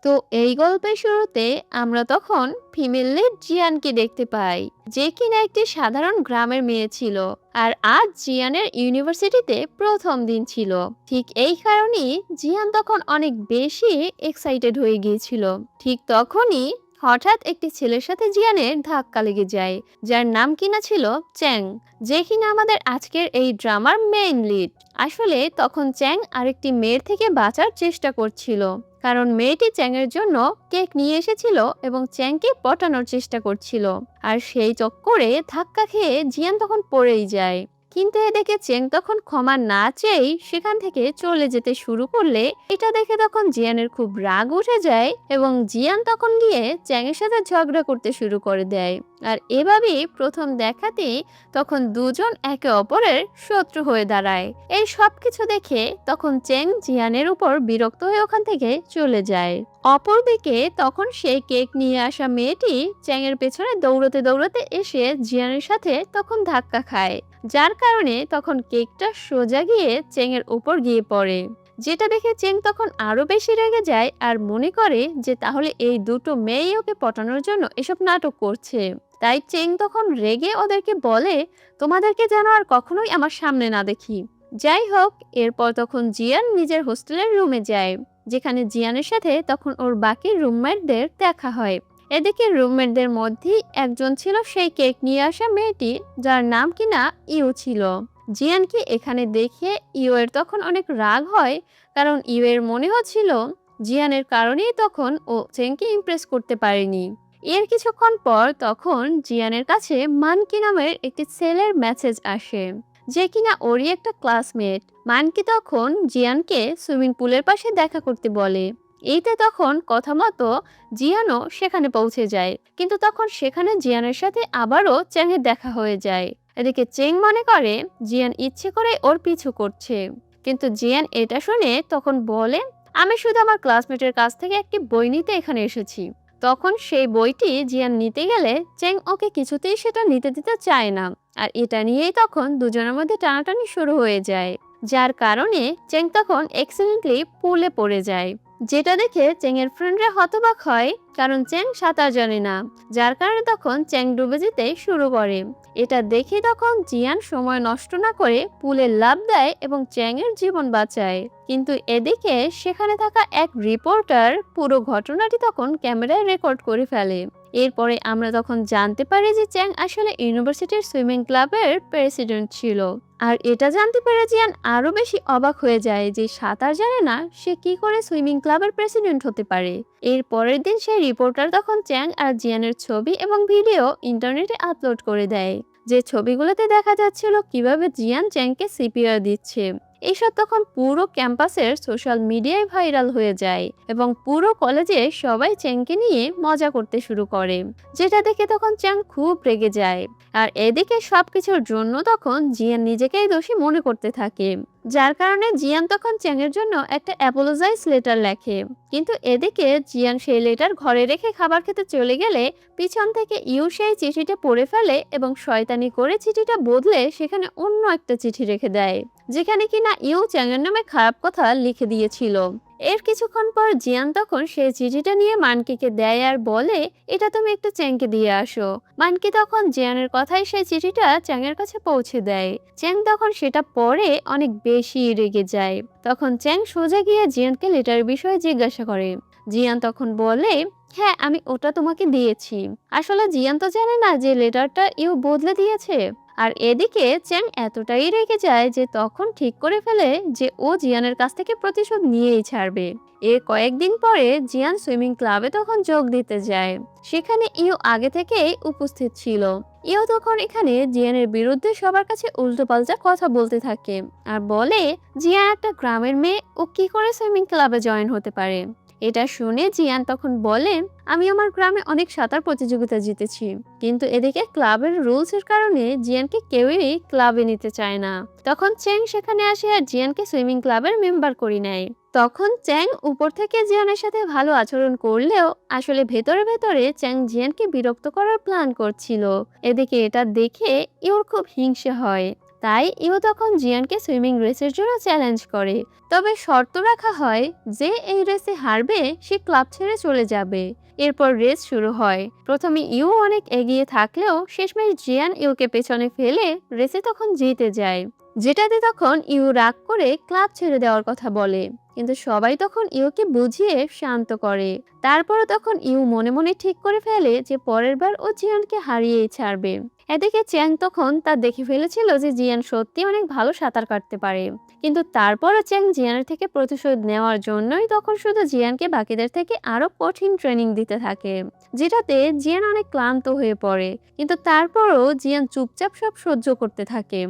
তো এই গল্পের শুরুতে আমরা তখন ফিমেল লিড জিয়ানকে দেখতে পাই, যে কিনা একটি সাধারণ গ্রামের মেয়ে ছিল। আর আজ জিয়ানের ইউনিভার্সিটিতে প্রথম দিন ছিল। ঠিক এই কারণেই জিয়ান তখন অনেক বেশি এক্সাইটেড হয়ে গিয়েছিল। ঠিক তখনই হঠাৎ একটি ছেলের সাথে জিয়ানের ধাক্কা লেগে যায়, যার নাম কিনা ছিল চ্যাং, যে কিনা আমাদের আজকের এই ড্রামার মেইন লিড। আসলে তখন চ্যাং আরেকটি মেয়ের থেকে বাঁচার চেষ্টা করছিল, কারণ মেয়েটি চ্যাংয়ের জন্য কেক নিয়ে এসেছিল এবং চ্যাংকে পটানোর চেষ্টা করছিল। আর সেই চক্করে ধাক্কা খেয়ে জিয়ান তখন পড়েই যায়। কিন্তু এদিকে চেং তখন ক্ষমা না চেয়েই সেখান থেকে চলে যেতে শুরু করলে এটা দেখে তখন জিয়ানের খুব রাগ উঠে যায় এবং জিয়ান তখন গিয়ে চ্যাংয়ের সাথে ঝগড়া করতে শুরু করে দেয়। আর এভাবেই প্রথম দেখাতেই তখন দুজন একে অপরের শত্রু হয়ে দাঁড়ায়। এই সব কিছু দেখে তখন চেং জিয়ানের উপর বিরক্ত হয়ে ওখান থেকে চলে যায়। অপরদিকে তখন সেই কেক নিয়ে আসা মেয়েটি চ্যাংয়ের পেছনে দৌড়তে দৌড়তে এসে জিয়ানের সাথে তখন ধাক্কা খায়, যার কারণে তখন কেকটা সোজা গিয়ে চেংয়ের উপর গিয়ে পড়ে। যেটা দেখে চেং তখন আরো বেশি রেগে যায় আর মনে করে যে তাহলে এই দুটো মেয়ে ওকে পটানোর জন্য এসব নাটক করছে। তাই চেং তখন রেগে ওদেরকে বলে, তোমাদেরকে যেন আর কখনোই আমার সামনে না দেখি। যাই হোক, এরপর তখন জিয়ান নিজের হোস্টেলের রুমে যায়, যেখানে জিয়ানের সাথে তখন ওর বাকি রুমমেটদের দেখা হয়। এদিকে রুমমেটদের মধ্যেই একজন ছিল সেই কেক নিয়ে আসা মেয়েটি, যার নাম কিনা ইউ ছিল। জিয়ানকে এখানে দেখে ইউ এর তখন অনেক রাগ হয়, কারণ ইউ এর মনে হচ্ছিল জিয়ানের কারণেই তখন ও চেংকে ইমপ্রেস করতে পারেনি। এর কিছুক্ষণ পর তখন জিয়ানের কাছে মানকি নামের একটি ছেলের মেসেজ আসে, যে কিনা ওরই একটা ক্লাসমেট। মানকি তখন জিয়ানকে সুইমিং পুলের পাশে দেখা করতে বলে। এইতে তখন কথা মতো জিয়ানও সেখানে পৌঁছে যায়, কিন্তু তখন সেখানে জিয়ানের সাথে আবারও চ্যাংয়ের দেখা হয়ে যায়। এদিকে চেং মনে করে জিয়ান ইচ্ছে করে ওর পিছু করছে, কিন্তু জিয়ান এটা শুনে তখন বলে, আমি শুধু আমার ক্লাসমেটের কাছ থেকে একটি বই নিতে এখানে এসেছি। তখন সেই বইটি জিয়ান নিতে গেলে চেং ওকে কিছুতেই সেটা নিতে দিতে চায় না। আর এটা নিয়েই তখন দুজনের মধ্যে টানাটানি শুরু হয়ে যায়, যার কারণে চেং তখন অ্যাক্সিডেন্টলি পুলে পড়ে যায়। যেটা দেখে চেং এর ফ্রেন্ডরা হতবাক হয়, কারণ চেং সাঁতার জানে না, যার কারণে তখন চেং ডুবে যেতে শুরু করে। এটা দেখে তখন জিয়ান সময় নষ্ট না করে পুলে লাফ দেয় এবং চ্যাং এর জীবন বাঁচায়। কিন্তু এদিকে সেখানে থাকা এক রিপোর্টার পুরো ঘটনাটি তখন ক্যামেরায় রেকর্ড করে ফেলে। এরপরে আমরা তখন জানতে পারি যে চ্যাং আসলে ইউনিভার্সিটির সুইমিং ক্লাবের প্রেসিডেন্ট ছিল। আর এটা জানতে পেরে জিয়ান আরো বেশি অবাক হয়ে যায় যে সাঁতার জানে না সে কি করে সুইমিং ক্লাবের প্রেসিডেন্ট হতে পারে। এর পরের দিন সেই রিপোর্টার তখন চ্যাং আর জিয়ানের ছবি এবং ভিডিও ইন্টারনেটে আপলোড করে দেয়, যে ছবিগুলোতে দেখা যাচ্ছিল কিভাবে জিয়ান চ্যাংকে সিপিআর দিচ্ছে। এইসব তখন পুরো ক্যাম্পাসের সোশ্যাল মিডিয়ায় ভাইরাল হয়ে যায় এবং পুরো কলেজে সবাই চ্যাংকে নিয়ে মজা করতে শুরু করে, যেটা দেখে তখন চ্যাং খুব রেগে যায়। আর এদিকে সবকিছুর জন্য তখন জিয়ান নিজেকেই দোষী মনে করতে থাকে, যার কারণে জিয়ান তখন চ্যাংয়ের জন্য একটা অ্যাপোলোজাইজ লেটার লেখে। কিন্তু এদিকে জিয়ান সেই লেটার ঘরে রেখে খাবার খেতে চলে গেলে পিছন থেকে ইউ সেই চিঠিটা পড়ে ফেলে এবং শয়তানি করে চিঠিটা বদলে সেখানে অন্য একটা চিঠি রেখে দেয়, যেখানে কিনা ইউ চ্যাংয়ের নামে খারাপ কথা লিখে দিয়েছিল। এর কিছুক্ষণ পর জিয়ান তখন সেই চিঠিটা নিয়ে মানকিকে দেয় আর বলে, এটা তুমি একটু চ্যাংকে দিয়ে আসো। মানকি তখন জিয়ানের কথাই সেই চিঠিটা চ্যাংয়ের কাছে পৌঁছে দেয়। চ্যাং তখন সেটা পড়ে অনেক বেশি রেগে যায়। তখন চ্যাং সোজা গিয়ে জিয়ানকে লেটারের বিষয়ে জিজ্ঞাসা করে। জিয়ান তখন বলে, হ্যাঁ আমি ওটা তোমাকে দিয়েছি। আসলে জিয়ান তো জানে না যে লেটারটা ইউ বদলে দিয়েছে। আর এদিকে চ্যাং এতটাই রেগে যায় যে তখন ঠিক করে ফেলে যে ও জিয়ানের কাছ থেকে প্রতিশোধ নিয়েই ছাড়বে। এর কয়েকদিন পরে জিয়ান সুইমিং ক্লাবে তখন যোগ দিতে যায়। সেখানে ইউ আগে থেকেই উপস্থিত ছিল। ইউ তখন এখানে জিয়ানের বিরুদ্ধে সবার কাছে উল্টোপাল্টা কথা বলতে থাকে আর বলে, জিয়ান একটা গ্রামের মেয়ে, ও কি করে সুইমিং ক্লাবে জয়েন হতে পারে। এটা শুনে জিয়ান তখন বলে, আমি আমার গ্রামে অনেক সাঁতার প্রতিযোগিতা জিতেছি, কিন্তু এদিকে ক্লাবের রুলস এর কারণে জিয়ানকে কেউই ক্লাবে নিতে চায় না। তখন চ্যাং সেখানে আসে আর জিয়ানকে সুইমিং ক্লাবের মেম্বার করে নেয়। তখন চ্যাং উপর থেকে জিয়ানের সাথে ভালো আচরণ করলেও আসলে ভেতরে ভেতরে চ্যাং জিয়ানকে বিরক্ত করার প্ল্যান করছিল। এদিকে এটা দেখে ইউর খুব হিংসে হয়। তাই ইউ তখন জিয়ানকে সুইমিং রেসের জন্য চ্যালেঞ্জ করে। তবে শর্ত রাখা হয় যে এই রেসে হারবে সে ক্লাব ছেড়ে চলে যাবে। এরপর রেস শুরু হয়। প্রথমে ইউ অনেক এগিয়ে থাকলেও শেষমেশ জিয়ান ইউকে পেছনে ফেলে রেসে তখন জিতে যায়, যেটাতে তখন ইউ রাগ করে ক্লাব ছেড়ে দেওয়ার কথা বলে। কিন্তু সবাই তখন ইউকে বুঝিয়ে শান্ত করে। তারপরে তখন ইউ মনে মনে ঠিক করে ফেলে যে পরের বার ও জিয়ানকে হারিয়েই ছাড়বে। এদিকে চ্যাং তখন তা দেখে ফেলেছিল যে জিয়ান সত্যি অনেক ভালো সাঁতার কাটতে পারে। কিন্তু তারপরও চ্যাং জিয়ানের থেকে প্রতিশোধ নেওয়ার জন্যই তখন শুধু জিয়ানকে বাকিদের থেকে আরো কঠিন ট্রেনিং দিতে থাকে, যেটাতে জিয়ান অনেক ক্লান্ত হয়ে পড়ে। কিন্তু তারপরও জিয়ান চুপচাপ সব সহ্য করতে থাকে।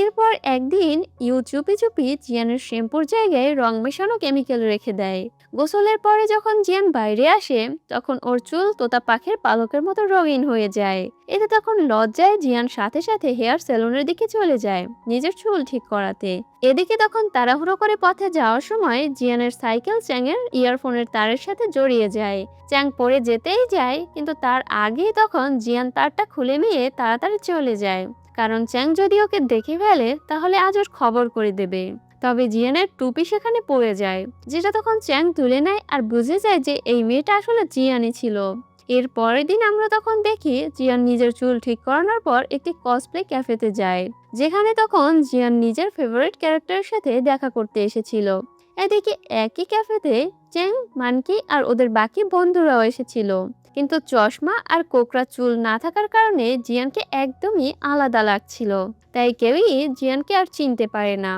এরপর একদিন ইউ চুপি চুপি জিয়ানের শ্যাম্পুর জায়গায় রং মেশানো কেমিক্যাল রেখে দেয়। গোসলের পরে যখন জিয়ান বাইরে আসে তখন ওর চুল তোতা পাখির পালকের মতো রঙিন হয়ে যায়। এতে তখন লজ্জায় জিয়ান সাথে সাথে হেয়ার সেলুনের দিকে চলে যায় নিজের চুল ঠিক করাতে। এদিকে তখন তাড়াহুড়ো করে পথে যাওয়ার সময় জিয়ানের সাইকেল চ্যাংয়ের ইয়ারফোনের তারের সাথে জড়িয়ে যায়। চ্যাং পড়ে যেতেই যায়, কিন্তু তার আগেই তখন জিয়ান তারটা খুলে নিয়ে তাড়াতাড়ি চলে যায়, কারণ চ্যাং যদি ওকে দেখে ফেলে তাহলে আজ ওর খবর করে দেবে। তবে জিয়ানের টুপি সেখানে পড়ে যায়, যেটা তখন চ্যাং তুলে নেয় আর বুঝে যায় যে এই মেয়েটা আসলে জিয়ানই ছিল। এর পরের দিন আমরা তখন দেখি জিয়ান নিজের চুল ঠিক করানোর পর একটি কসপ্লে ক্যাফেতে যায়, যেখানে তখন জিয়ান নিজের ফেভারিট ক্যারেক্টারের সাথে দেখা করতে এসেছিল। এদিকে একই ক্যাফেতে চ্যাং, মানকি আর ওদের বাকি বন্ধুরাও এসেছিল, কিন্তু চশমা আর কোকড়া চুল না থাকার কারণে জিয়ানকে একদমই আলাদা লাগছিল। তাই কেউই জিয়ানকে আর চিনতে পারে না।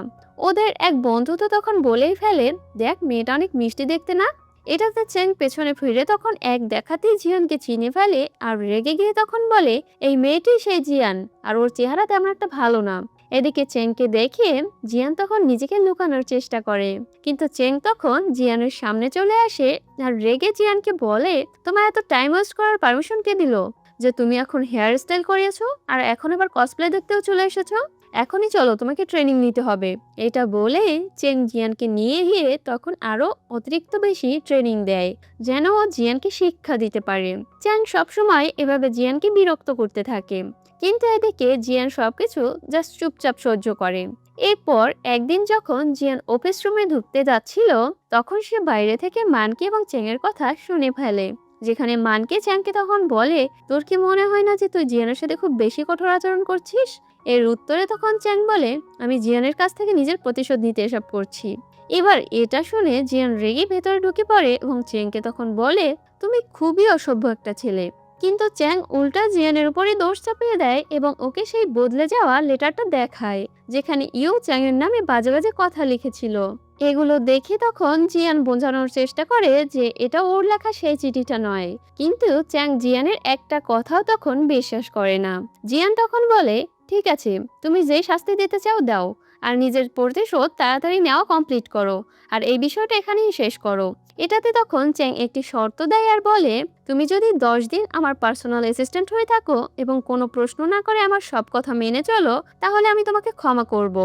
ওদের এক বন্ধু তো তখন বলেই ফেলে, দেখ মেয়েটা অনেক মিষ্টি দেখতে না। এটাতে চ্যাং পেছনে ফিরে তখন এক দেখাতেই জিয়ানকে চিনে ফেলে আর রেগে গিয়ে তখন বলে এই মেয়েটি সেই জিয়ান, আর ওর চেহারা তেমন একটা ভালো না। এদিকে চেংকে দেখে জিয়ান তখন নিজেকে লুকানোর চেষ্টা করে, কিন্তু চেং তখন জিয়ানের সামনে চলে আসে আর রেগে জিয়ানকে বলে, তোমার এত টাইম ওয়েস্ট করার পারমিশন কে দিল যে তুমি এখন হেয়ার স্টাইল করিয়েছো আর এখন আবার কসপ্লে দেখতেও চলে এসেছো? এখনই চলো, তোমাকে ট্রেনিং নিতে হবে। এটা বলে চেং জিয়ানকে নিয়ে গিয়ে তখন আরো অতিরিক্ত বেশি ট্রেনিং দেয়, যেন ও জিয়ানকে শিক্ষা দিতে পারে। চ্যাং সবসময় এভাবে জিয়ানকে বিরক্ত করতে থাকে, কিন্তু এদিকে জিয়ান সবকিছু জাস্ট চুপচাপ সহ্য করে। এরপর একদিন যখন জিয়ান অফিস রুমে ঢুকতে যাচ্ছিল তখন সে বাইরে থেকে মানকি এবং চেংয়ের কথা শুনে ফেলে, যেখানে মানকি চ্যাংকে তখন বলে, তোর কি মনে হয় না যে তুই জিয়ানের সাথে খুব বেশি কঠোর আচরণ করছিস? এর উত্তরে তখন চ্যাং বলে, আমি জিয়ানের কাছ থেকে নিজের প্রতিশোধ নিতে এসব করছি। এবার এটা শুনে জিয়ান রেগে ভেতরে ঢুকে পড়ে এবং চেংকে তখন বলে, তুমি খুবই অসভ্য একটা ছেলে। কিন্তু চ্যাং উল্টা জিয়ানের উপরই দোষ চাপিয়ে দেয় এবং ওকে সেই বদলে যাওয়া লেটারটা দেখায়, যেখানে ইউ চ্যাংয়ের নামে বাজে বাজে কথা লিখেছিল। এগুলো দেখে তখন জিয়ান বোঝানোর চেষ্টা করে যে এটা ওর লেখা সেই চিঠিটা নয়, কিন্তু চ্যাং জিয়ানের একটা কথাও তখন বিশ্বাস করে না। জিয়ান তখন বলে, ঠিক আছে, তুমি যেই শাস্তি দিতে চাও দাও, আর নিজের প্রতিশোধ তাড়াতাড়ি নেওয়া কমপ্লিট করো, আর এই বিষয়টা এখানেই শেষ করো। এটাতে তখন চ্যাং একটি শর্ত দেয় আর বলে, তুমি যদি 10 দিন আমার পার্সোনাল অ্যাসিস্ট্যান্ট হয়ে থাকো এবং কোনো প্রশ্ন না করে আমার সব কথা মেনে চলো, তাহলে আমি তোমাকে ক্ষমা করব।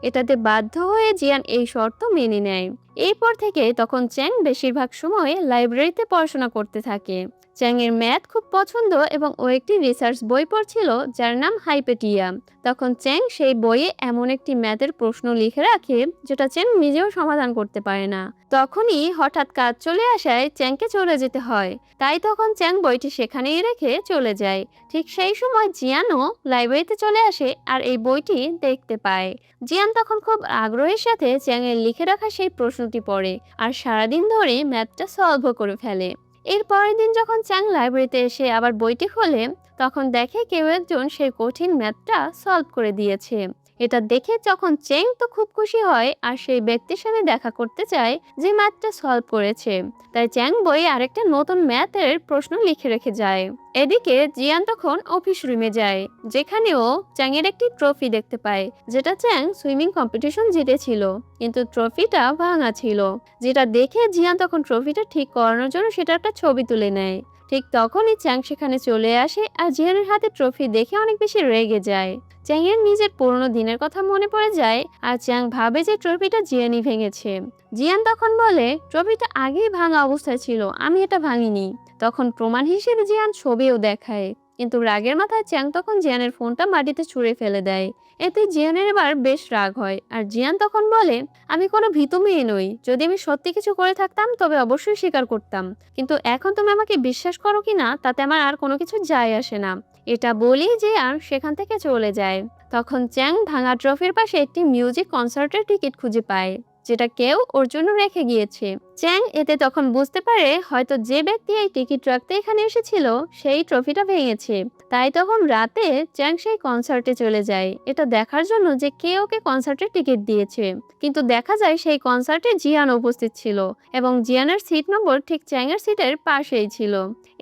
এটাতে বাধ্য হয়ে জিয়ান এই শর্ত মেনে নেয়। এরপর থেকে তখন চ্যাং বেশিরভাগ সময় লাইব্রেরিতে পড়াশোনা করতে থাকে। চ্যাং এর ম্যাথ খুব পছন্দ এবং ও একটি রিসার্চ বই পড়ছিল যার নাম হাইপেটিয়া। তখন চ্যাং সেই বইয়ে এমন একটি ম্যাথের প্রশ্ন লিখে রাখে যেটা চ্যাং নিজেও সমাধান করতে পারে না। তখনই হঠাৎ কাজ চলে আসায় চ্যাংকে চলে যেতে হয়, তাই তখন চ্যাং বইটি সেখানেই রেখে চলে যায়। ঠিক সেই সময় জিয়ানও লাইব্রেরিতে চলে আসে আর এই বইটি দেখতে পায়। জিয়ান তখন খুব আগ্রহের সাথে চ্যাং এর লিখে রাখা সেই প্রশ্নটি পড়ে আর সারাদিন ধরে ম্যাথটা সলভ করে ফেলে। এর পরের দিন যখন চ্যাং লাইব্রেরিতে এসে আবার বইটি খোলে তখন দেখে কেউ একজন সেই কঠিন ম্যাথটা সলভ করে দিয়েছে। এটা দেখে যখন চ্যাং তো খুব খুশি হয় আর সেই ব্যক্তির সাথে দেখা করতে চায় যে ম্যাথটা সলভ করেছে। তাই চ্যাং বইয়ে আরেকটা নতুন ম্যাথের প্রশ্ন লিখে রেখে যায়। এদিকে জিয়ান তখন অফিস রুমে যায়, যেখানেও চ্যাং এর একটি ট্রফি দেখতে পায়, যেটা চ্যাং সুইমিং কম্পিটিশন জিতেছিল, কিন্তু ট্রফিটা ভাঙা ছিল। যেটা দেখে জিয়ান তখন ট্রফিটা ঠিক করানোর জন্য সেটা একটা ছবি তুলে নেয়। ঠিক তখনই চ্যাং সেখানে চলে আসে আর জিয়ানের হাতে ট্রফি দেখে অনেক বেশি রেগে যায়। চ্যাং এর নিজের পুরনো দিনের কথা মনে পড়ে যায় আর চ্যাং ভাবে যে ট্রফিটা জিয়ানই ভেঙেছে। জিয়ান তখন বলে, ট্রফিটা আগেই ভাঙা অবস্থায় ছিল, আমি এটা ভাঙিনি। তখন প্রমাণ হিসেবে জিয়ান ছবিও দেখায়, কিন্তু রাগের মাথায় চ্যাং তখন জিয়ানের ফোনটা মাটিতে ছুঁড়ে ফেলে দেয়। এতে জিয়ানের এবার বেশ রাগ হয়, আর জিয়ান তখন বলে, আমি কোনো ভীতু মেয়ে নই, যদি আমি সত্যি কিছু করে থাকতাম তবে অবশ্যই স্বীকার করতাম, কিন্তু এখন তুমি আমাকে বিশ্বাস করো কিনা তাতে আমার আর কোনো কিছু যায় আসে না। এটা বলেই জিয়ান সেখান থেকে চলে যায়। তখন চ্যাং ভাঙা ট্রফির পাশে একটি মিউজিক কনসার্টের টিকিট খুঁজে পায়, যেটা কেউ ওর জন্য রেখে গিয়েছে। চ্যাং এতে তখন বুঝতে পারে হয়তো যে ব্যক্তি এই টিকিট রাখতে এখানে এসেছিল সেই ট্রফিটা ভেঙেছে। তাই তখন রাতে চ্যাং সেই কনসার্টে চলে যায়, এটা দেখার জন্য যে কে ওকে কনসার্টের টিকিট দিয়েছে। কিন্তু দেখা যায় সেই কনসার্টে জিয়ান উপস্থিত ছিল, এবং জিয়ানের সিট নম্বর ঠিক চ্যাং এর সিটের পাশেই ছিল।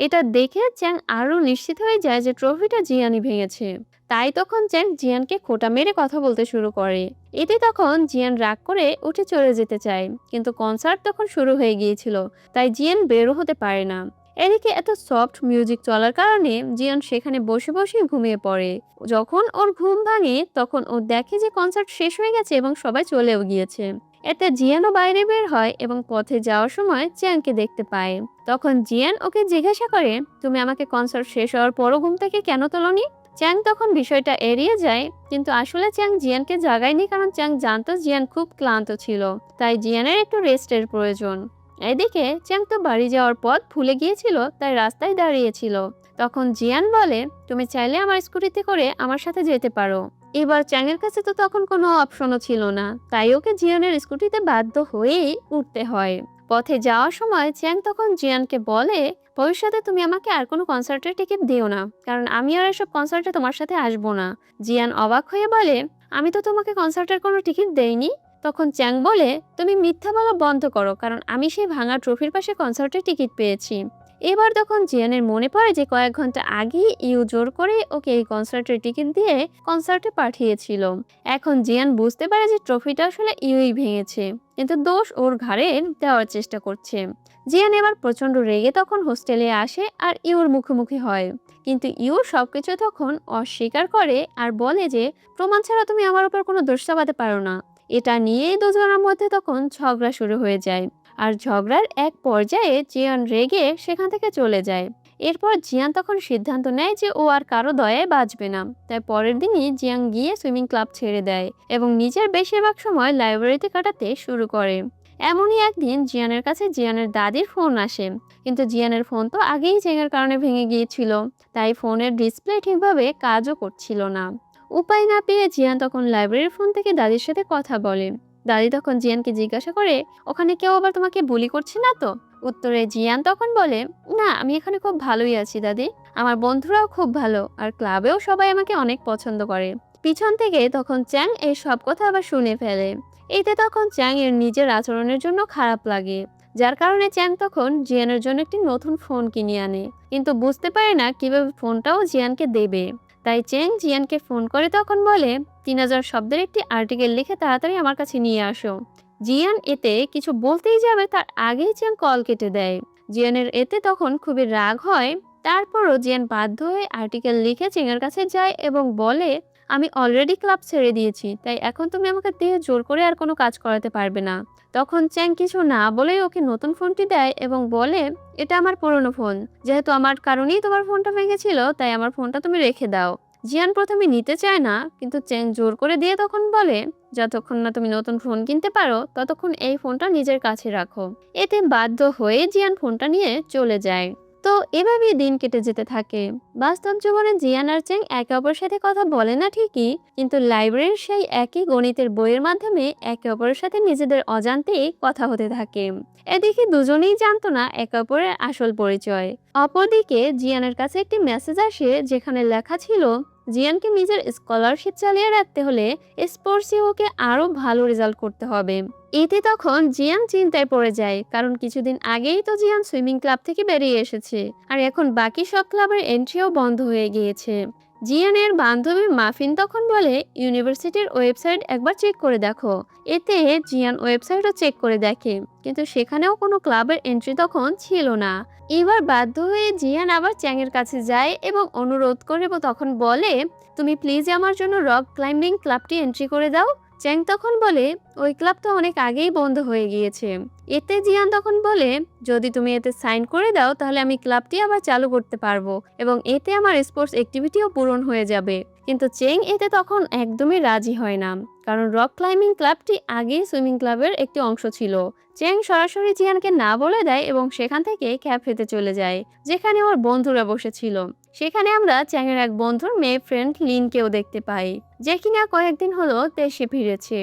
এটা দেখে চ্যাং আরো নিশ্চিত হয়ে যায় যে ট্রফিটা জিয়ানই ভেঙেছে। তাই তখন চ্যাং জিয়ানকে খোঁটা মেরে কথা বলতে শুরু করে। এতে তখন জিয়ান রাগ করে উঠে চলে যেতে চায়, কিন্তু কনসার্ট তখন শুরু হয়ে গিয়েছিল, তাই জিয়ান বেরো হতে পারে না। এদিকে এত সফট মিউজিক চলার কারণে জিয়ান সেখানে বসে বসে ঘুমিয়ে পড়ে। যখন ওর ঘুম ভাঙে তখন ও দেখে যে কনসার্ট শেষ হয়ে গেছে এবং সবাই চলেও গিয়েছে। এতে জিয়ানও বাইরে বের হয় এবং পথে যাওয়ার সময় চ্যাংকে দেখতে পায়। তখন জিয়ান ওকে জিজ্ঞাসা করে, তুমি আমাকে কনসার্ট শেষ হওয়ার পরও ঘুম থেকে কেন তোলনি? চ্যাং তখন বিষয়টা এড়িয়ে যায়, কিন্তু আসলে চ্যাং জিয়ানকে জাগায়নি, কারণ চ্যাং জানতো জিয়ান খুব ক্লান্ত ছিল, তাই জিয়ানের একটু রেস্টের প্রয়োজন। এদিকে চ্যাং তো বাড়ি যাওয়ার পথ ভুলে গিয়েছিল, তাই রাস্তায় দাঁড়িয়েছিল। তখন জিয়ান বলে, তুমি চাইলে আমার স্কুটিতে করে আমার সাথে যেতে পারো। এবার চ্যাংয়ের কাছে তো তখন কোনো অপশনও ছিল না, তাই ওকে জিয়ানের স্কুটিতে বাধ্য হয়েই উঠতে হয়। পথে যাওয়ার সময় চ্যাং তখন জিয়ানকে বলে, ভবিষ্যতে তুমি আমাকে আর কোনো কনসার্টের টিকিট দিও না, কারণ আমি আর এসব কনসার্টে তোমার সাথে আসবো না। জিয়ান অবাক হয়ে বলে, আমি তো তোমাকে কনসার্টের কোনো টিকিট দেইনি। তখন চ্যাং বলে, তুমি মিথ্যা বলা বন্ধ করো, কারণ আমি সেই ভাঙা ট্রফির পাশে কনসার্টের টিকিট পেয়েছি। এবার তখন জিয়ানের মনে পড়ে যে কয়েক ঘন্টা আগেই ইউ জোর করে ওকে এই কনসার্টের টিকিট দিয়ে কনসার্টে পাঠিয়েছিল। এখন জিয়ান বুঝতে পারে যে ট্রফিটা আসলে ইউই ভেঙেছে, কিন্তু দোষ ওর ঘাড়ে দেওয়ার চেষ্টা করছে। জিয়ান এবার প্রচন্ড রেগে তখন হোস্টেলে আসে আর ইউর মুখোমুখি হয়, কিন্তু ইউ সবকিছু তখন অস্বীকার করে আর বলে যে প্রমাণ ছাড়া তুমি আমার উপর কোনো দোষ চাপাতে পারো না। এটা নিয়েই দুজনের মধ্যে তখন ঝগড়া শুরু হয়ে যায়, আর ঝগড়ার এক পর্যায়ে জিয়ান রেগে সেখান থেকে চলে যায়। এরপর জিয়ান তখন সিদ্ধান্ত নেয় যে ও আর কারো দয়ায় বাঁচবে না, তাই পরের দিনই জিয়াং গিয়ে সুইমিং ক্লাব ছেড়ে দেয় এবং নিজের বেশিরভাগ সময় লাইব্রেরিতে কাটাতে শুরু করে। এমনই একদিন জিয়ানের কাছে জিয়ানের দাদির ফোন আসে, কিন্তু জিয়ানের ফোন তো আগেই জ্যাঙের কারণে ভেঙে গিয়েছিল, তাই ফোনের ডিসপ্লে ঠিকভাবে কাজও করছিল না। উপায় না পেয়ে জিয়ান তখন লাইব্রেরির ফোন থেকে দাদির সাথে কথা বলে। দাদি তখন জিয়ানকে জিজ্ঞাসা করে, ওখানে কেউ আবার তোমাকে বুলি করছে না তো? উত্তরে জিয়ান তখন বলে, না, আমি এখানে খুব ভালোই আছি দাদি, আমার বন্ধুরাও খুব ভালো, আর ক্লাবেও সবাই আমাকে অনেক পছন্দ করে। পিছন থেকে তখন চ্যাং এই সব কথা আবার শুনে ফেলে। এতে তখন চ্যাং এর নিজের আচরণের জন্য খারাপ লাগে, যার কারণে চ্যাং তখন জিয়ানের জন্য একটি নতুন ফোন কিনে আনে, কিন্তু বুঝতে পারে না কিভাবে ফোনটাও জিয়ানকে দেবে। তাই চ্যাং জিয়ানকে ফোন করে তখন বলে, 3000 শব্দের একটি আর্টিকেল লিখে তাড়াতাড়ি আমার কাছে নিয়ে আসো। জিয়ান এতে কিছু বলতেই যাবে তার আগেই চ্যাং কল কেটে দেয়। জিয়ানের এতে তখন খুবই রাগ হয়। তারপরও জিয়ান বাধ্য হয়ে আর্টিকেল লিখে চ্যাংয়ের কাছে যায় এবং বলে, আমি অলরেডি ক্লাব ছেড়ে দিয়েছি, তাই এখন তুমি আমাকে দিয়ে জোর করে আর কোনো কাজ করাতে পারবে না। তখন চ্যাং কিছু না বলেই ওকে নতুন ফোনটি দেয় এবং বলে, এটা আমার পুরনো ফোন, যেহেতু আমার কারণেই তোমার ফোনটা ভেঙেছিল, তাই আমার ফোনটা তুমি রেখে দাও। জিয়ান প্রথমে নিতে চায় না, কিন্তু চ্যাং জোর করে দিয়ে তখন বলে, যতক্ষণ না তুমি নতুন ফোন কিনতে পারো ততক্ষণ এই ফোনটা নিজের কাছে রাখো। এতে বাধ্য হয়ে জিয়ান ফোনটা নিয়ে চলে যায়। তো এভাবেই দিন কেটে যেতে থাকে। বাস্তব জীবনে জিয়ান আর চ্যাং একে অপরের সাথে কথা বলে না ঠিকই, কিন্তু লাইব্রেরির সেই একই গণিতের বইয়ের মাধ্যমে একে অপরের সাথে নিজেদের অজান্তেই কথা হতে থাকে। এদিকে দুজনেই জানতো না একে অপরের আসল পরিচয়। অপরদিকে জিয়ানের কাছে একটি মেসেজ আসে, যেখানে লেখা ছিল, জিয়ানকে নিজের স্কলারশিপ চালিয়ে রাখতে হলে স্পোর্টসে ওকে আরো ভালো রেজাল্ট করতে হবে। এতে তখন জিয়ান চিন্তায় পড়ে যায়, কারণ কিছুদিন আগেই তো জিয়ান সুইমিং ক্লাব থেকে বেরিয়ে এসেছে, আর এখন বাকি সব ক্লাবের এন্ট্রিও বন্ধ হয়ে গিয়েছে। জিয়ানের বান্ধবী মাফিন তখন বলে, ইউনিভার্সিটির ওয়েবসাইট একবার চেক করে দেখো। এতে জিয়ান ওয়েবসাইটও চেক করে দেখে, কিন্তু সেখানেও কোনো ক্লাবের এন্ট্রি তখন ছিল না। এবার বাধ্য হয়ে জিয়ান আবার চ্যাংয়ের কাছে যায় এবং অনুরোধ করে তখন বলে, তুমি প্লিজ আমার জন্য রক ক্লাইম্বিং ক্লাবটি এন্ট্রি করে দাও। চ্যাং তখন বলে, ওই ক্লাব তো অনেক আগেই বন্ধ হয়ে গিয়েছে। এতে জিয়ান তখন বলে, যদি তুমি এতে সাইন করে দাও তাহলে আমি ক্লাবটি আবার চালু করতে পারবো এবং এতে আমার স্পোর্টস অ্যাক্টিভিটিও পূরণ হয়ে যাবে। কিন্তু চেং এতে তখন একদমই রাজি হয় না, কারণ রক ক্লাইম্বিং ক্লাবটি আগেই সুইমিং ক্লাবের একটি অংশ ছিল। চেং সরাসরি জিয়ানকে না বলে দেয় এবং সেখান থেকে ক্যাফেতে চলে যায়, যেখানে ওর বন্ধুরা বসেছিল। সেখানে আমরা চ্যাংয়ের এক বন্ধুর মেয়ে ফ্রেন্ড লিনকেও দেখতে পাই, যে কিনা কয়েকদিন হলো দেশে ফিরেছে।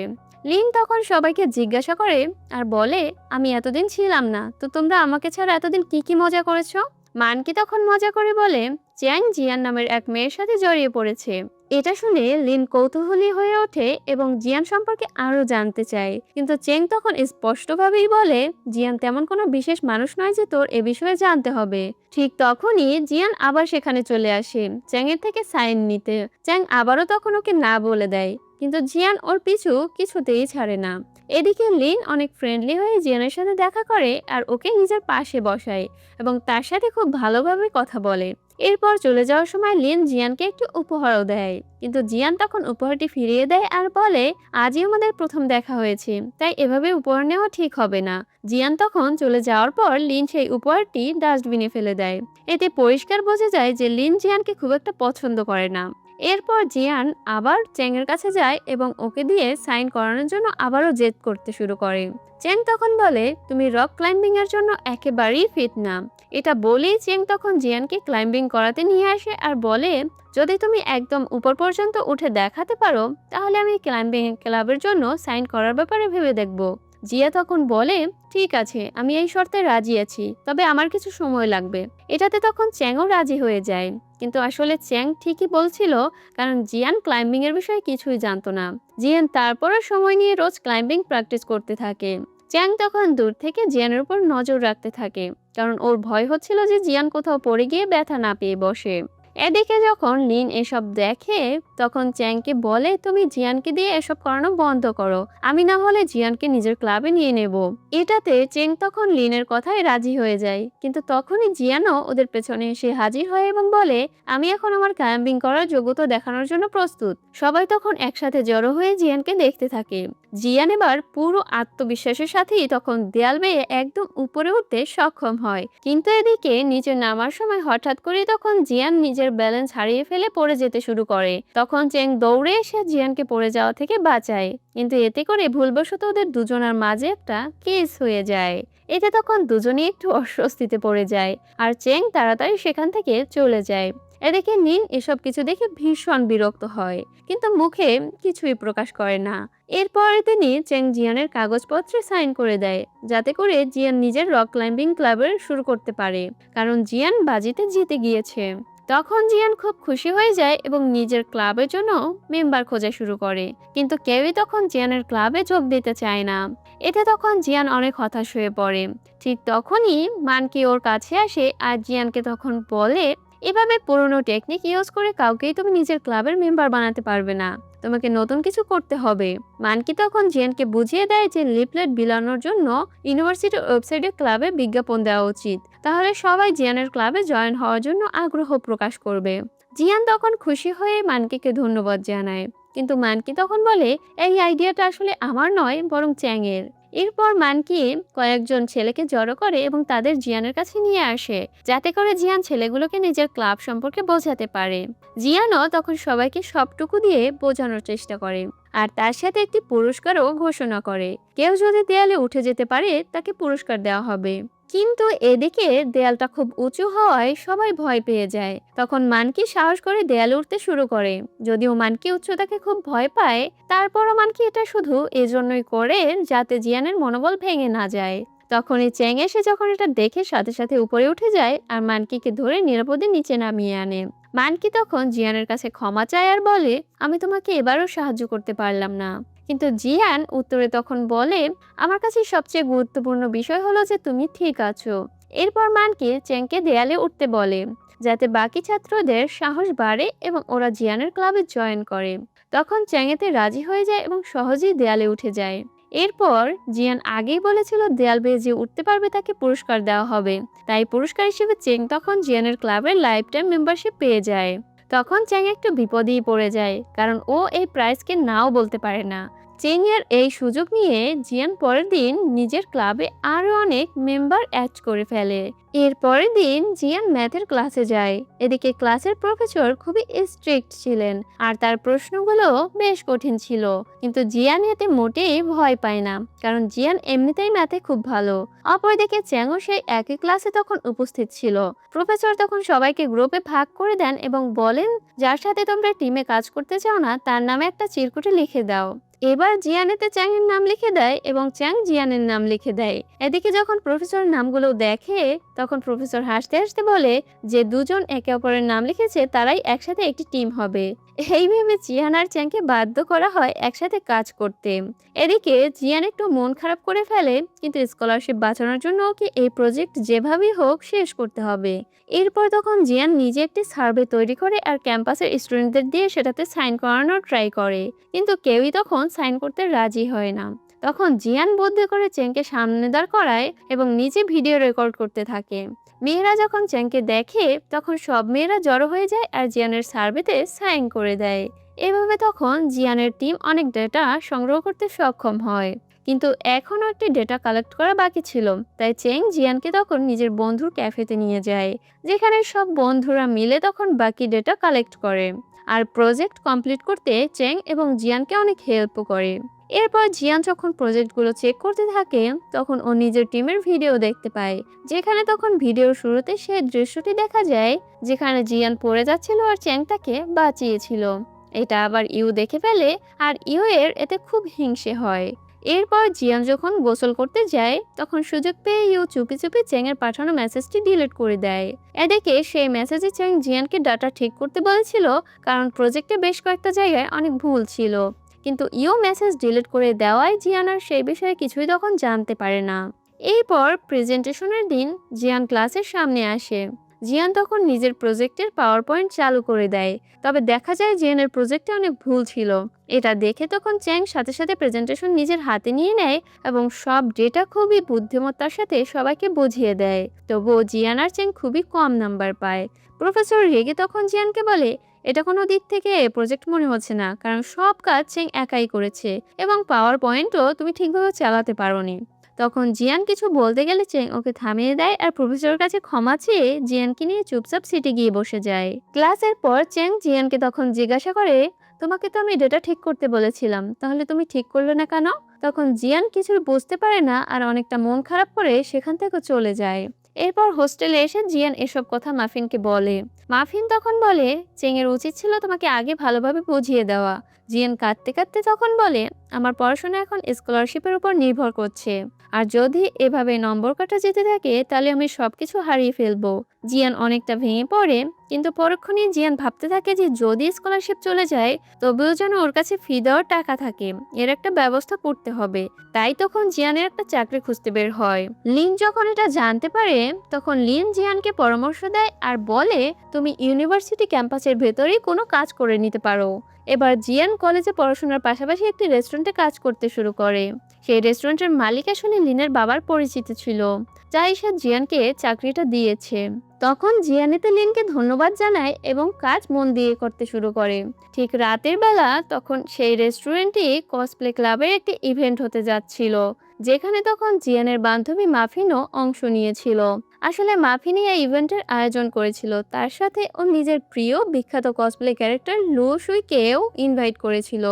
লিন তখন সবাইকে জিজ্ঞাসা করে আর বলে, আমি এতদিন ছিলাম না, তো তোমরা আমাকে ছাড়া এতদিন কি কি মজা করেছো? মানকি তখন মজা করে বলে, চ্যাং জিয়ান নামের এক মেয়ের সাথে জড়িয়ে পড়েছে। এটা শুনে লিন কৌতূহলী হয়ে ওঠে এবং জিয়ান সম্পর্কে আরো জানতে চায়, কিন্তু চেং তখন স্পষ্টভাবেই বলে, জিয়ান তেমন কোনো বিশেষ মানুষ নয় যে তোর এ বিষয়ে জানতে হবে। ঠিক তখনই জিয়ান আবার সেখানে চলে আসে চ্যাংয়ের থেকে সাইন নিতে। চ্যাং আবারও তখন ওকে না বলে দেয়, কিন্তু জিয়ান ওর পিছু কিছুতেই ছাড়ে না। এদিকে লিন অনেক ফ্রেন্ডলি হয়ে জিয়ানের সাথে দেখা করে আর ওকে নিজের পাশে বসায় এবং তার সাথে খুব ভালোভাবে কথা বলে। এরপর চলে যাওয়ার সময় লিন জিয়ানকে একটি উপহারও দেয়, কিন্তু জিয়ান তখন উপহারটি ফিরিয়ে দেয় আর বলে, আজই আমাদের প্রথম দেখা হয়েছে, তাই এভাবে উপহার নেওয়া ঠিক হবে না। জিয়ান তখন চলে যাওয়ার পর লিন সেই উপহারটি ডাস্টবিনে ফেলে দেয়। এতে পরিষ্কার বোঝা যায় যে লিন জিয়ানকে খুব একটা পছন্দ করে না। এরপর জিয়ান আবার চ্যাংয়ের কাছে যায় এবং ওকে দিয়ে সাইন করানোর জন্য আবারও জেদ করতে শুরু করে। চ্যাং তখন বলে, তুমি রক ক্লাইম্বিং এর জন্য একেবারেই ফিট না। এটা বলেই চ্যাং তখন জিয়ানকে ক্লাইম্বিং করাতে নিয়ে আসে আর বলে, যদি তুমি একদম উপর পর্যন্ত উঠে দেখাতে পারো তাহলে আমি ক্লাইম্বিং ক্লাবের জন্য সাইন করার ব্যাপারে ভেবে দেখব। জিয়া তখন বলে, ঠিক আছে, আমি এই শর্তে রাজি আছি, তবে আমার কিছু সময় লাগবে। এটাতে তখন চ্যাংও রাজি হয়ে যায়, কিন্তু আসলে চ্যাং ঠিকই বলছিল, কারণ জিয়ান ক্লাইম্বিং এর বিষয়ে কিছুই জানতো না। জিয়ান তারপরও সময় নিয়ে রোজ ক্লাইম্বিং প্র্যাকটিস করতে থাকে। চ্যাং তখন দূর থেকে জিয়ানের উপর নজর রাখতে থাকে, কারণ ওর ভয় হচ্ছিল যে জিয়ান কোথাও পড়ে গিয়ে ব্যথা না পেয়ে বসে। এদিকে যখন লিন এসব দেখে তখন চ্যাংকে বলে, তুমি জিয়ানকে দিয়ে এসব করানো বন্ধ করো, আমি না হলে জিয়ানকে নিজের ক্লাবে নিয়ে নেব। এটাতে চেং তখন লিনের কথায় রাজি হয়ে যায়, কিন্তু তখনই জিয়ানও ওদের পেছনে এসে হাজির হয় এবং বলে, আমি এখন আমার ক্লাইম্বিং করার যোগ্যতা দেখানোর জন্য প্রস্তুত। সবাই তখন একসাথে জড়ো হয়ে জিয়ানকে দেখতে থাকে। জিয়ান এবার পুরো আত্মবিশ্বাসের সাথেই তখন দেয়াল বেয়ে একদম উপরে উঠতে সক্ষম হয়, কিন্তু এদিকে নিচে নামার সময় হঠাৎ করে তখন জিয়ান নিজের ব্যালেন্স হারিয়ে ফেলে পড়ে যেতে শুরু করে। তখন চেং দৌড়ে এসে জিয়ানকে পড়ে যাওয়া থেকে বাঁচায়, কিন্তু এতে করে ভুলবশত ওদের দুজনের মাঝে একটা কেস হয়ে যায়। এতে তখন দুজনেই একটু অস্বস্তিতে পড়ে যায় আর চেং তাড়াতাড়ি সেখান থেকে চলে যায়। এদিকে নিন এসব কিছু দেখে ভীষণ বিরক্ত হয়, কিন্তু মুখে কিছুই প্রকাশ করে না। এরপর তিনি চেং জিয়ানের কাগজপত্রে সাইন করে দেয়, যাতে করে জিয়ান নিজের রক ক্লাইম্বিং ক্লাবের শুরু করতে পারে, কারণ জিয়ান বাজিতে জিতে গিয়েছে। তখন জিয়ান খুব খুশি হয়ে যায় এবং নিজের ক্লাবের জন্য মেম্বার খোঁজা শুরু করে, কিন্তু কেউই তখন জিয়ানের ক্লাবে যোগ দিতে চায় না। এতে তখন জিয়ান অনেক হতাশ হয়ে পড়ে। ঠিক তখনই মানকি ওর কাছে আসে আর জিয়ানকে তখন বলে, এভাবে পুরনো টেকনিক ইউজ করে কাউকেই তুমি নিজের ক্লাবের মেম্বার বানাতে পারবে না, তোমাকে নতুন কিছু করতে হবে। মানকি তখন জিয়ানকে বুঝিয়ে দেয় যে লিফলেট বিলানোর জন্য ইউনিভার্সিটির ওয়েবসাইটে ক্লাবে বিজ্ঞাপন দেওয়া উচিত, তাহলে সবাই জিয়ানের ক্লাবে জয়েন হওয়ার জন্য আগ্রহ প্রকাশ করবে। জিয়ান তখন খুশি হয়ে মানকিকে ধন্যবাদ জানায়, কিন্তু মানকি তখন বলে, এই আইডিয়াটা আসলে আমার নয় বরং চ্যাংয়ের। এরপর মানকি কয়েকজন ছেলেকে জড়ো করে এবং তাদের জিয়ানের কাছে নিয়ে আসে, যাতে করে জিয়ান ছেলেগুলোকে নিজের ক্লাব সম্পর্কে বোঝাতে পারে। জিয়ানও তখন সবাইকে সবটুকু দিয়ে বোঝানোর চেষ্টা করে আর তার সাথে একটি পুরস্কারও ঘোষণা করে, কেউ যদি দেয়ালে উঠে যেতে পারে তাকে পুরস্কার দেওয়া হবে। কিন্তু এদিকে দেয়ালটা খুব উঁচু হওয়ায় সবাই ভয় পেয়ে যায়। তখন মানকি সাহস করে দেয়ালে উঠতে শুরু করে। যদিও মানকি উচ্চতাকে খুব ভয় পায়, তারপরও মানকি এটা শুধু এজন্যই করে যাতে জিয়ানের মনোবল ভেঙে না যায়। তখনই চ্যাং এসে যখন এটা দেখে সাথে সাথে উপরে উঠে যায় আর মানকিকে ধরে নিরাপদে নিচে নামিয়ে আনে। মানকি তখন জিয়ানের কাছে ক্ষমা চায় আর বলে, আমি তোমাকে এবারও সাহায্য করতে পারলাম না। কিন্তু জিয়ান উত্তরে তখন বলে, আমার কাছে সবচেয়ে গুরুত্বপূর্ণ বিষয় হলো যে তুমি ঠিক আছো। এরপর মানকি চ্যাংকে দেয়ালে উঠতে বলে, যাতে বাকি ছাত্রদের সাহস বাড়ে এবং ওরা জিয়ানের ক্লাবে জয়েন করে। তখন চ্যাং এতে রাজি হয়ে যায় এবং সহজেই দেয়ালে উঠে যায়। এরপর জিয়ান আগেই বলেছিল দেয়াল বেয়ে যে উঠতে পারবে তাকে পুরস্কার দেওয়া হবে, তাই পুরস্কার হিসেবে চেং তখন জিয়ানের ক্লাবের লাইফ টাইম মেম্বারশিপ পেয়ে যায়। তখন চ্যাং একটু বিপদেই পড়ে যায়, কারণ ও এই প্রাইজকে নাও বলতে পারে না। চেংয়ের এই সুযোগ নিয়ে জিয়ান পরের দিন নিজের ক্লাবে আরো অনেক মেম্বার অ্যাড করে ফেলে। এর পরের দিন জিয়ান ম্যাথের ক্লাসে যায়। এদিকে ক্লাসের প্রফেসর খুবই স্ট্রিক্ট ছিলেন আর তার প্রশ্নগুলো বেশ কঠিন ছিল, কিন্তু জিয়ান এতে মোটেই ভয় পায় না, কারণ জিয়ান এমনিতেই ম্যাথে খুব ভালো। অপরদিকে চ্যাংও সেই একই ক্লাসে তখন উপস্থিত ছিল। প্রফেসর তখন সবাইকে গ্রুপে ভাগ করে দেন এবং বলেন, যার সাথে তোমরা টিমে কাজ করতে চাও না তার নামে একটা চিরকুটে লিখে দাও। এবার জিয়ান এতে চ্যাংয়ের নাম লিখে দেয় এবং চ্যাং জিয়ানের নাম লিখে দেয়। এদিকে যখন প্রফেসর নামগুলো দেখে তখন প্রফেসর হাসতে হাসতে বলে যে দুজন একে অপরের নাম লিখেছে তারাই একসাথে একটি টিম হবে। এই ভেবে জিয়ান আর চ্যাংকে বাধ্য করা হয় একসাথে কাজ করতে। এদিকে জিয়ান একটু মন খারাপ করে ফেলে, কিন্তু স্কলারশিপ বাঁচানোর জন্য ওকে এই প্রজেক্ট যেভাবেই হোক শেষ করতে হবে। এরপর তখন জিয়ান নিজে একটি সার্ভে তৈরি করে আর ক্যাম্পাসের স্টুডেন্টদের দিয়ে সেটাতে সাইন করানোর ট্রাই করে, কিন্তু কেউই তখন সাইন করতে রাজি হয় না। তখন জিয়ান বুদ্ধি করে চেংকে সামনে দাঁড় করায় এবং নিজে ভিডিও রেকর্ড করতে থাকে। মেয়েরা যখন চেংকে দেখে তখন সব মেয়েরা জড়ো হয়ে যায় আর জিয়ানের সার্ভেতে সাইন করে দেয়। এভাবে তখন জিয়ানের টিম অনেক ডেটা সংগ্রহ করতে সক্ষম হয়, কিন্তু এখনও একটি ডেটা কালেক্ট করা বাকি ছিল। তাই চেং জিয়ানকে তখন নিজের বন্ধুর ক্যাফেতে নিয়ে যায়, যেখানে সব বন্ধুরা মিলে তখন বাকি ডেটা কালেক্ট করে আর প্রজেক্ট কমপ্লিট করতে চেং এবং জিয়ানকে অনেক হেল্পও করে। এরপর জিয়ান যখন প্রজেক্টগুলো চেক করতে থাকে তখন ও নিজের টিমের ভিডিও দেখতে পায়, যেখানে তখন ভিডিওর শুরুতে সেই দৃশ্যটি দেখা যায় যেখানে জিয়ান পড়ে যাচ্ছিল আর চ্যাং তাকে বাঁচিয়েছিল। এটা আবার ইউ দেখে ফেলে আর ইউ এর এতে খুব হিংসে হয়। এরপর জিয়ান যখন গোসল করতে যায় তখন সুযোগ পেয়ে ইউ চুপি চুপি চ্যাংয়ের পাঠানো মেসেজটি ডিলিট করে দেয়। এদিকে সেই মেসেজে চ্যাং জিয়ানকে ডাটা ঠিক করতে বলেছিল, কারণ প্রজেক্টে বেশ কয়েকটা জায়গায় অনেক ভুল ছিল, কিন্তু ইউ মেসেজ ডিলিট করে দেওয়ায় জিয়ান আর সেই বিষয়ে কিছুই তখন জানতে পারে না। এরপর প্রেজেন্টেশনের দিন জিয়ান ক্লাসের সামনে আসে। জিয়ান তখন নিজের প্রজেক্টের পাওয়ার পয়েন্ট চালু করে দেয়, তবে দেখা যায় জিয়ানের প্রজেক্টে অনেক ভুল ছিল। এটা দেখে তখন চ্যাং সাথে সাথে প্রেজেন্টেশন নিজের হাতে নিয়ে নেয় এবং সব ডেটা খুবই বুদ্ধিমত্তার সাথে সবাইকে বুঝিয়ে দেয়। তবুও জিয়ান আর চ্যাং খুবই কম নাম্বার পায়। প্রফেসর রেগে তখন জিয়ানকে বলে, এটা কোনো দিক থেকে প্রজেক্ট মনে হচ্ছে না, কারণ সব কাজ চ্যাং একাই করেছে এবং পাওয়ার পয়েন্টও তুমি ঠিকভাবে চালাতে পারোনি। তখন জিয়ান কিছু বলতে গেলে চেং ওকে থামিয়ে দেয় আর প্রফেসরের কাছে ক্ষমা চেয়ে জিয়ানকে নিয়ে চুপচাপ সিটে গিয়ে বসে যায়। ক্লাসের পর চেং জিয়ানকে তখন জিজ্ঞাসা করে, তোমাকে তো আমি ডেটা ঠিক করতে বলেছিলাম, তাহলে তুমি ঠিক করলে না কেন? তখন জিয়ান কিছু বুঝতে পারে না আর অনেকটা মন খারাপ করে সেখান থেকে চলে যায়। এরপর হোস্টেলে এসে জিয়ান এসব কথা মাফিনকে বলে। মাফিন তখন বলে, চেংয়ের উচিত ছিল তোমাকে আগে ভালোভাবে বুঝিয়ে দেওয়া। জিয়ান কাঁদতে কাঁদতে তখন বলে, আমার পড়াশোনা এখন স্কলারশিপের উপর নির্ভর করছে, আর যদি এভাবে নম্বর কাটা যেতে থাকে তাহলে আমি সবকিছু হারিয়ে ফেলবো। জিয়ান অনেকটা ভেঙে পড়ে, কিন্তু পরক্ষণেই জিয়ান ভাবতে থাকে যে যদি স্কলারশিপ চলে যায় তবেও যেন ওর কাছে ফি দেওয়ার টাকা থাকে, এর একটা ব্যবস্থা করতে হবে। তাই তখন জিয়ানের একটা চাকরি খুঁজতে বের হয়। লিন যখন এটা জানতে পারে তখন লিন জিয়ানকে পরামর্শ দেয় আর বলে, তুমি ইউনিভার্সিটি ক্যাম্পাসের ভেতরেই কোনো কাজ করে নিতে পারো। এবার জিয়ান কলেজে পড়াশোনার পাশাপাশি একটি রেস্টুরেন্টে কাজ করতে শুরু করে। সেই রেস্টুরেন্টের মালিক আসলে লিনের বাবার পরিচিত ছিল, যাই সে জিয়ানকে চাকরিটা দিয়েছে। তখন জিয়ান এতে লিনকে ধন্যবাদ জানায় এবং কাজ মন দিয়ে করতে শুরু করে। ঠিক রাতের বেলা তখন সেই রেস্টুরেন্টে কসপ্লে ক্লাবের একটি ইভেন্ট হতে যাচ্ছিল, যেখানে তখন জিয়ানের বান্ধবী মাফিনও অংশ নিয়েছিল। আসলে মাফিনই এই ইভেন্টের আয়োজন করেছিল, তার সাথে ও নিজের প্রিয় বিখ্যাত কসপ্লে ক্যারেক্টার লো সুইকেও ইনভাইট করেছিল।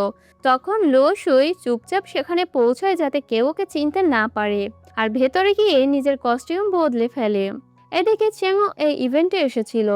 তখন লো সুই চুপচাপ সেখানে পৌঁছায় যাতে কেউ ওকে চিনতে না পারে, আর ভেতরে গিয়ে নিজের কস্টিউম বদলে ফেলে। এদিকে চেংও এই ইভেন্টে এসেছিল।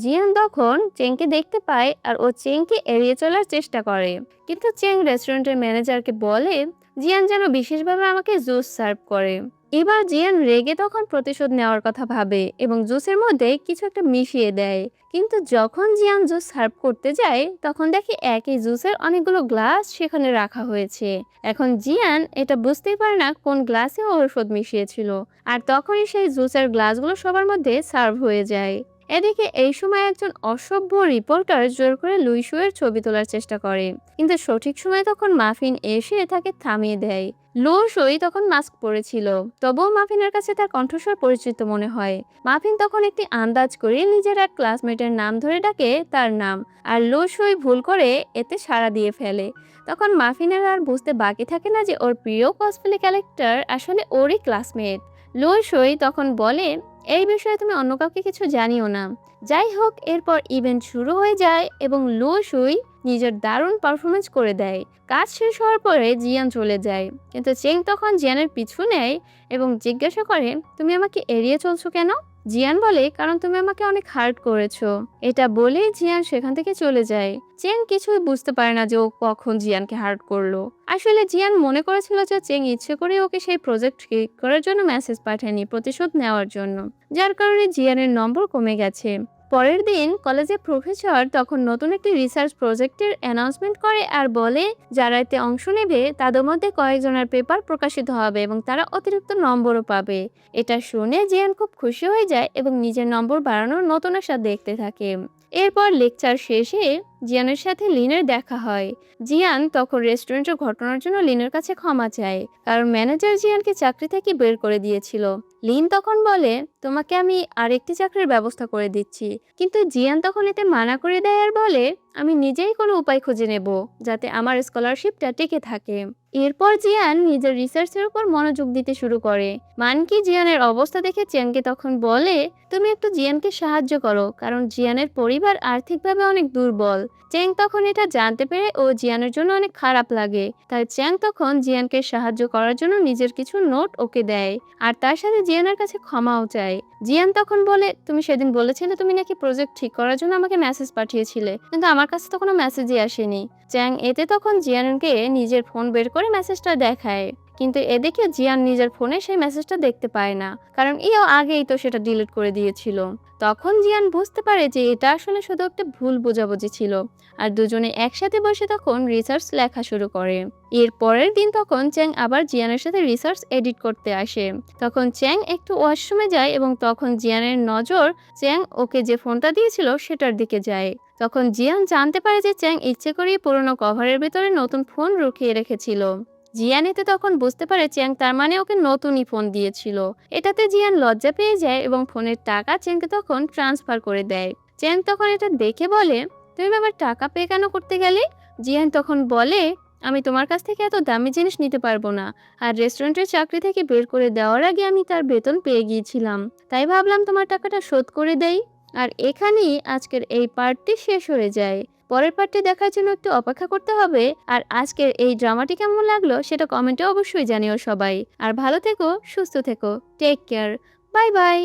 জিয়ান তখন চেংকে দেখতে পায় আর ও চেংকে এড়িয়ে চলার চেষ্টা করে, কিন্তু চেং রেস্টুরেন্টের ম্যানেজারকে বলে জিয়ান যেন বিশেষভাবে আমাকে জুস সার্ভ করে। এবার জিয়ান রেগে তখন প্রতিশোধ নেওয়ার কথা ভাবে এবং জুসের মধ্যে কিছু একটা মিশিয়ে দেয়, কিন্তু যখন জিয়ান জুস সার্ভ করতে যায় তখন দেখে একই জুসের অনেকগুলো গ্লাস সেখানে রাখা হয়েছে। এখন জিয়ান এটা বুঝতেই পারে না কোন গ্লাসে ঔষধ মিশিয়েছিল, আর তখনই সেই জুসের গ্লাসগুলো সবার মধ্যে সার্ভ হয়ে যায়। এদিকে এই সময় একজন অসভ্য রিপোর্টার জোর করে লুইসুয়ের ছবি তোলার চেষ্টা করে, কিন্তু সঠিক সময় তখন মাফিন এসে তাকে থামিয়ে দেয়। লুইসুই তখন মাস্ক পরেছিল, তবুও মাফিনের কাছে তার কণ্ঠস্বর পরিচিত মনে হয়। মাফিন তখন একটি আন্দাজ করে নিজের এক ক্লাসমেটের নাম ধরে ডাকে তার নাম, আর লুইসুই ভুল করে এতে সাড়া দিয়ে ফেলে। তখন মাফিনের আর বুঝতে বাকি থাকে না যে ওর প্রিয় কসপ্লে ক্যারেক্টার আসলে ওরই ক্লাসমেট। লুইসুই তখন বলে, এই বিষয়ে তুমি অন্য কাউকে কিছু জানিও না। যাই হোক, এরপর ইভেন্ট শুরু হয়ে যায় এবং লুইসুই নিজের দারুণ পারফরমেন্স করে দেয়। কাজ শেষ হওয়ার পরে জিয়ান চলে যায়, কিন্তু চেং তখন জিয়ানের পিছু নেয় এবং জিজ্ঞাসা করে, তুমি আমাকে এড়িয়ে চলছো কেন? জিয়ান বলে, কারণ তুমি আমাকে অনেক হার্ট করেছো। এটা বলেই জিয়ান সেখান থেকে চলে যায়। চেং কিছুই বুঝতে পারে না যে ও কখন জিয়ানকে হার্ট করলো। আসলে জিয়ান মনে করেছিল যে চেং ইচ্ছে করে ওকে সেই প্রজেক্ট ঠিক করার জন্য মেসেজ পাঠায়নি, প্রতিশোধ নেওয়ার জন্য, যার কারণে জিয়ানের নম্বর কমে গেছে। পরের দিন কলেজে প্রফেসর তখন নতুন একটি রিসার্চ প্রজেক্টের অ্যানাউন্সমেন্ট করে আর বলে যারা এতে অংশ নেবে তাদের মধ্যে কয়েকজনের পেপার প্রকাশিত হবে এবং তারা অতিরিক্ত নম্বরও পাবে। এটা শুনে জিয়ান খুব খুশি হয়ে যায় এবং নিজের নম্বর বাড়ানোর নতুন আশা দেখতে থাকে। এরপর লেকচার শেষে জিয়ানের সাথে লিনের দেখা হয়। জিয়ান তখন রেস্টুরেন্টের ঘটনার জন্য লিনের কাছে ক্ষমা চায়, কারণ ম্যানেজার জিয়ানকে চাকরি থেকে বের করে দিয়েছিল। লিন তখন বলে, তোমাকে আমি আরেকটি চাকরির ব্যবস্থা করে দিচ্ছি, কিন্তু জিয়ান তখন এতে মানা করে দেয় আর বলে, আমি নিজেই কোনো উপায় খুঁজে নেব যাতে আমার স্কলারশিপটা টিকে থাকে। এরপর জিয়ান নিজের রিসার্চের উপর মনোযোগ দিতে শুরু করে। মানকি জিয়ানের অবস্থা দেখে চেংকে তখন বলে, তুমি একটু জিয়ানকে সাহায্য করো, কারণ জিয়ানের পরিবার আর্থিকভাবে অনেক দুর্বল। চেং তখন এটা জানতে পেরে ও জিয়ানের জন্য অনেক খারাপ লাগে, তাই চেং তখন জিয়ানকে সাহায্য করার জন্য নিজের কিছু নোট ওকে দেয় আর তার সাথে জিয়ানের কাছে ক্ষমাও চায়। জিয়ান তখন বলে, তুমি সেদিন বলেছিলে তুমি নাকি প্রজেক্ট ঠিক করার জন্য আমাকে মেসেজ পাঠিয়েছিলে, কিন্তু আমার কাছে তো কোনো মেসেজই আসেনি। চ্যাং এতে তখন জিয়ানকে নিজের ফোন বের করে মেসেজটা দেখায়, কিন্তু এদিকে জিয়ান নিজের ফোনে সেই মেসেজটা দেখতে পায় না, কারণ ইও আগেই তো সেটা ডিলিট করে দিয়েছিল। তখন জিয়ান বুঝতে পারে যে এটা আসলে শুধু একটা ভুল বোঝাবুঝি ছিল, আর দুজনে একসাথে বসে তখন রিসার্চ লেখা শুরু করে। এর পরের দিন তখন চ্যাং আবার জিয়ানের সাথে রিসার্চ এডিট করতে আসে। তখন চ্যাং একটু ওয়াশরুমে যায় এবং তখন জিয়ানের নজর চ্যাং ওকে যে ফোনটা দিয়েছিল সেটার দিকে যায়। তখন জিয়ান জানতে পারে যে চ্যাং ইচ্ছে করেই পুরোনো কভারের ভিতরে নতুন ফোন লুকিয়ে রেখেছিল। জিয়ান এতে তখন বুঝতে পারে চ্যাং তার মানে ওকে নতুনই ফোন দিয়েছিল। এটাতে জিয়ান লজ্জা পেয়ে যায় এবং ফোনের টাকা চ্যাংকে তখন ট্রান্সফার করে দেয়। চ্যাং তখন এটা দেখে বলে, তুমি আবার টাকা পে কেন করতে গেলে? জিয়ান তখন বলে, আমি তোমার কাছ থেকে এত দামি জিনিস নিতে পারবো না, আর রেস্টুরেন্টের চাকরি থেকে বের করে দেওয়ার আগে আমি তার বেতন পেয়ে গিয়েছিলাম, তাই ভাবলাম তোমার টাকাটা শোধ করে দেই। আর এখানেই আজকের এই পার্টটি শেষ হয়ে যায়। পরের পার্টটি দেখার জন্য একটু অপেক্ষা করতে হবে। আর আজকের এই ড্রামাটি কেমন লাগলো সেটা কমেন্টে অবশ্যই জানিও সবাই। আর ভালো থেকো, সুস্থ থেকো, টেক কেয়ার, বাই বাই।